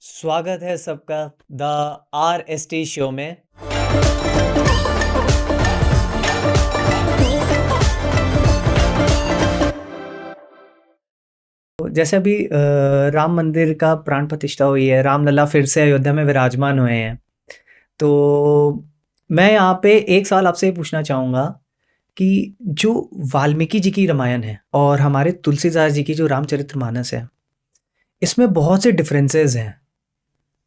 स्वागत है सबका द RST शो में। तो जैसे अभी राम मंदिर का प्राण प्रतिष्ठा हुई है, रामलला फिर से अयोध्या में विराजमान हुए हैं। तो मैं यहाँ पे एक सवाल आपसे ये पूछना चाहूँगा कि जो वाल्मीकि जी की रामायण है और हमारे तुलसीदास जी की जो रामचरितमानस है, इसमें बहुत से डिफरेंसेस हैं।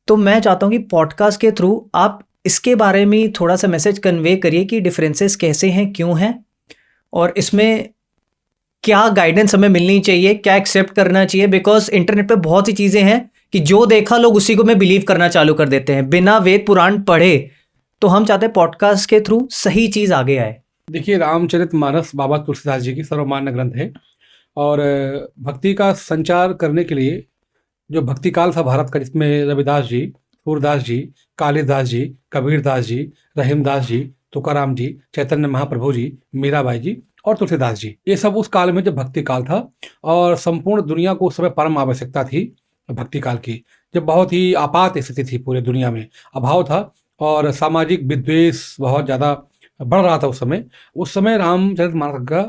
तो मैं चाहता हूँ कि पॉडकास्ट के थ्रू आप इसके बारे में थोड़ा सा मैसेज कन्वे करिए कि डिफरेंसेस कैसे हैं, क्यों हैं, और इसमें क्या गाइडेंस हमें मिलनी चाहिए, क्या एक्सेप्ट करना चाहिए। बिकॉज इंटरनेट पे बहुत सी चीज़ें हैं कि जो देखा लोग उसी को में बिलीव करना चालू कर देते हैं बिना वेद पुराण पढ़े। तो हम चाहते हैं पॉडकास्ट के थ्रू सही चीज़ आगे आए। देखिए, रामचरितमानस बाबा तुलसीदास जी की सर्वमान्य ग्रंथ है और भक्ति का संचार करने के लिए जो भक्ति काल था भारत का, जिसमें रविदास जी, सूरदास जी, कालिदास जी, कबीरदास जी, रहीमदास जी, तुकाराम जी, चैतन्य महाप्रभु जी, मीराबाई जी और तुलसीदास जी, ये सब उस काल में जब भक्ति काल था और संपूर्ण दुनिया को उस समय परम आवश्यकता थी भक्ति काल की, जब बहुत ही आपात स्थिति थी, पूरे दुनिया में अभाव था और सामाजिक विद्वेष बहुत ज़्यादा बढ़ रहा था उस समय रामचरितमानस का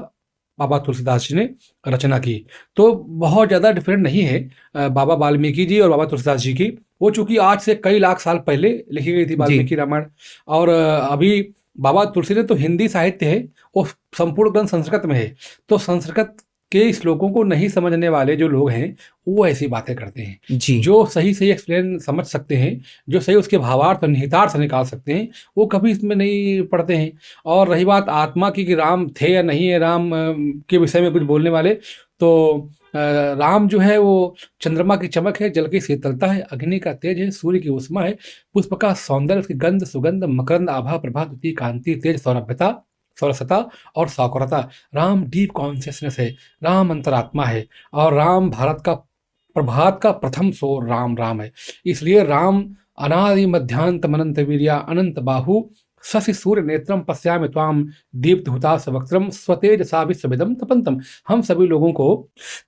बाबा तुलसीदास जी ने रचना की। तो बहुत ज़्यादा डिफरेंट नहीं है बाबा वाल्मीकि जी और बाबा तुलसीदास जी की। वो चूंकि आज से कई लाख साल पहले लिखी गई थी वाल्मीकि रामायण, और अभी बाबा तुलसी ने तो हिंदी साहित्य है, वो संपूर्ण ग्रंथ संस्कृत में है। तो संस्कृत के श्लोकों को नहीं समझने वाले जो लोग हैं वो ऐसी बातें करते हैं। जी। जो सही सही एक्सप्लेन समझ सकते हैं, जो सही उसके भावार्थ और निहितार्थ निकाल सकते हैं, वो कभी इसमें नहीं पढ़ते हैं। और रही बात आत्मा की कि राम थे या नहीं है, राम के विषय में कुछ बोलने वाले, तो राम जो है वो चंद्रमा की चमक है, जल की शीतलता है, अग्नि का तेज है, सूर्य की उष्मा है, पुष्प का सौंदर्य, उसकी गंध सुगंध, मकरंद आभा प्रभा, द्युति कांति, तेज सौरभ्यता, सरसता और साकुरता। राम डीप कॉन्शियसनेस है, राम अंतरात्मा है, और राम भारत का प्रभात का प्रथम सो राम राम है। इसलिए राम अनादि मध्यांत अनंत वीर्या अनंत बाहु शशि सूर्य नेत्रम पश्यामि त्वाम दीप्त हुतास वक्त्रम स्वतेजसा विश्वविदम तपंतम। हम सभी लोगों को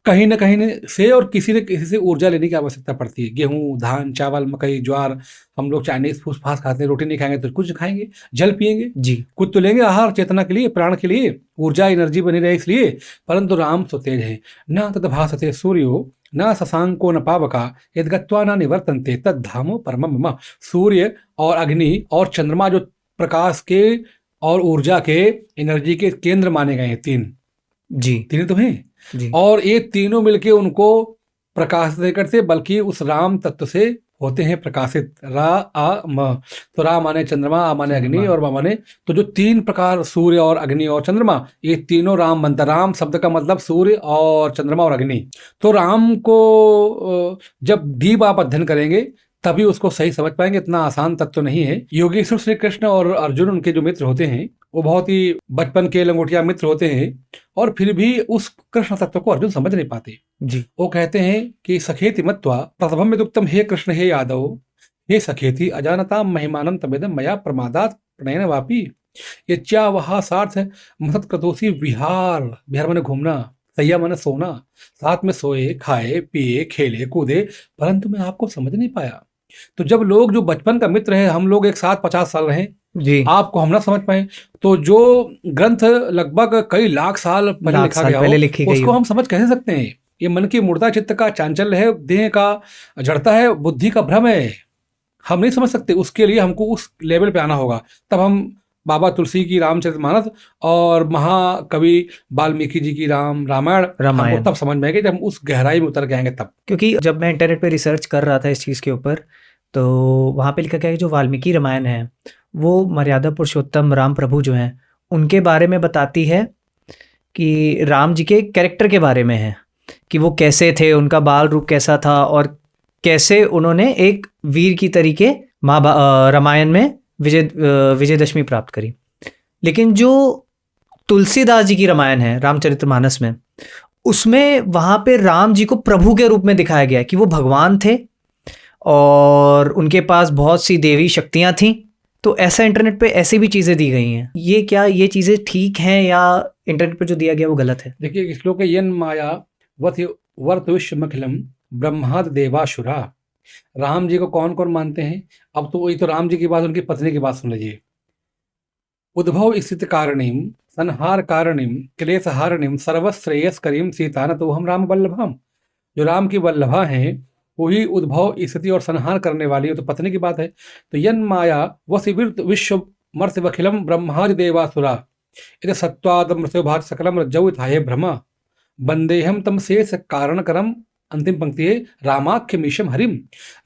कहीं न कहीं से और किसी न किसी से ऊर्जा लेने की आवश्यकता पड़ती है। गेहूं, धान, चावल, मकई, ज्वार, हम लोग चाइनीज फूस फास खाते हैं, रोटी नहीं खाएंगे तो कुछ खाएंगे, जल पिएंगे जी। कुछ तो लेंगे आहार, चेतना के लिए, प्राण के लिए, ऊर्जा एनर्जी बनी रहे इसलिए। परंतु राम तो तेज है, न तद्भासते सूर्यो न शशांको न पावका यद्गत्वा न निवर्तन्ते तद्धामो परमम मम। सूर्य और अग्नि और चंद्रमा जो प्रकाश के और ऊर्जा के, एनर्जी के केंद्र माने गए हैं, तीन तो हैं। जी। और ये तीनों मिलके उनको प्रकाशित नहीं करते, बल्कि उस राम तत्व से होते हैं प्रकाशित। रा आ म, तो रा माने चंद्रमा, आ माने अग्नि और म माने, तो जो तीन प्रकार सूर्य और अग्नि और चंद्रमा, ये तीनों राम बनता। राम शब्द का मतलब सूर्य और चंद्रमा और अग्नि। तो राम को जब डीप आप अध्ययन करेंगे तभी उसको सही समझ पाएंगे, इतना आसान तत्व तो नहीं है। योगेश्वर श्री कृष्ण और अर्जुन, उनके जो मित्र होते हैं, वो बहुत ही बचपन के लंगोटिया मित्र होते हैं, और फिर भी उस कृष्ण तत्व को अर्जुन समझ नहीं पाते। जी। वो कहते हैं कि सखेति मत्वा प्रथमम में दुक्तम, हे कृष्ण हे यादव, हे सखेति अजानता महिमानं तवेदम मया प्रमादात प्रणयन वापी यच्चा वहा सार्थ मसत क्रतोसी विहार। विहार माने घूमना, सैया माने सोना, साथ में सोए, खाए, पिए, खेले, कूदे, परंतु मैं आपको समझ नहीं पाया। तो जब लोग जो बचपन का मित्र है, हम लोग एक साथ 50 साल रहे, जी। आपको हम ना समझ पाए, तो जो ग्रंथ लगभग कई लाख साल पहले लाख लिखा साल गया पहले हो, लिखी गई उसको हो। हम समझ कैसे सकते हैं? ये मन की मुर्दा चित्त का चांचल्य है, देह का जड़ता है, बुद्धि का भ्रम है, हम नहीं समझ सकते। उसके लिए हमको उस लेवल पे आना होगा, तब हम बाबा तुलसी की रामचरितमानस और महाकवि वाल्मीकि जी की रामायण हमको तब समझ में आएगी, जब हम उस गहराई में उतर के आएंगे तब। क्योंकि जब मैं इंटरनेट पे रिसर्च कर रहा था इस चीज़ के ऊपर, तो वहाँ पे लिखा गया है कि जो वाल्मीकि रामायण है वो मर्यादा पुरुषोत्तम राम प्रभु जो हैं उनके बारे में बताती है, कि राम जी के कैरेक्टर के बारे में है, कि वो कैसे थे, उनका बाल रूप कैसा था, और कैसे उन्होंने एक वीर की तरीके रामायण में विजयदशमी प्राप्त करी। लेकिन जो तुलसीदास जी की रामायण है रामचरितमानस में, उसमें वहाँ पे राम जी को प्रभु के रूप में दिखाया गया है कि वो भगवान थे और उनके पास बहुत सी देवी शक्तियाँ थीं। तो ऐसा इंटरनेट पे ऐसी भी चीज़ें दी गई हैं। ये क्या ये चीज़ें ठीक हैं या इंटरनेट पे जो दिया गया वो गलत है? देखिए, इस श्लोक यन माया वर्त विश्वमखिलम ब्रह्माद देवासुरा राम जी को कौन कौन मानते हैं? अब तो ये तो राम जी की बात, उनकी पत्नी की बात सुन लीजिए। उद्भव स्थिति कारणीम संहार कारणीम क्लेश हारणीम सर्वश्रेयस्करीम सीता न तो हम राम वल्लभाम। जो राम की वल्लभा हैं वही उद्भव स्थिति और संहार करने वाली है, तो पत्नी की बात है। तो यन माया वसिविर्त विश्व मर्त्यखिलम ब्रह्मादि देवासुरा इति सत्वाद मृत्युभात सकलम रज्जौ इथाये भ्रमा वंदेहम तम शेष कारण करम। अंतिम पंक्ति है रामाख्य मीशम हरिम।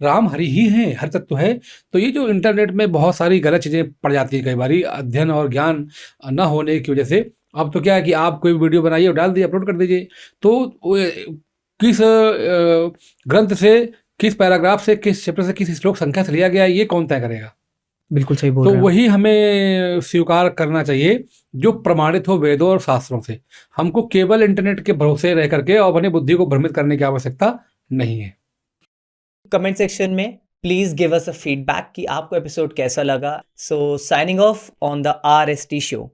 राम हरि ही हैं, हर तत्व है। तो ये जो इंटरनेट में बहुत सारी गलत चीज़ें पड़ जाती है कई बार अध्ययन और ज्ञान न होने की वजह से। अब तो क्या है कि आप कोई वीडियो बनाइए और डाल दिए, अपलोड कर दीजिए, तो किस ग्रंथ से, किस पैराग्राफ से, किस चैप्टर से, किस श्लोक संख्या से लिया गया है, ये कौन तय करेगा? बिल्कुल सही बोल तो रहे हैं आप। वही हमें स्वीकार करना चाहिए जो प्रमाणित हो वेदों और शास्त्रों से। हमको केवल इंटरनेट के भरोसे रह करके और अपनी बुद्धि को भ्रमित करने की आवश्यकता नहीं है। कमेंट सेक्शन में please give us a feedback कि आपको एपिसोड कैसा लगा। So signing off on the RST show.